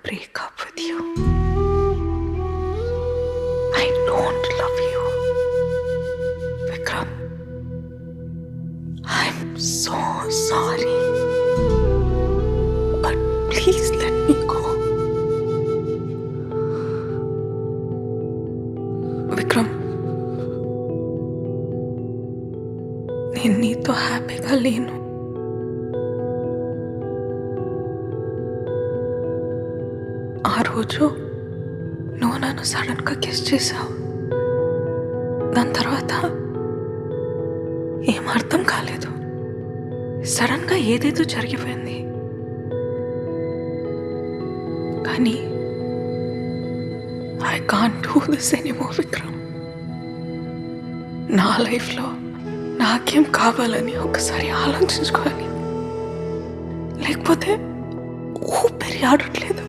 break up with you. I don't love you. Vikram, I'm so sorry. But please let me go. Vikram, నేను నీతో హ్యాపీగా లేను. ఆ రోజు నువ్వు నన్ను సడన్గా కిస్ చేసావు. దాని తర్వాత ఏం అర్థం కాలేదు. సడన్గా ఏదేదో జరిగిపోయింది. కానీ I can't do this anymore Vikram. నా లైఫ్లో నాకేం కావాలని ఒకసారి ఆలోచించుకోవాలి. లేకపోతే ఊపిరి ఆడట్లేదు.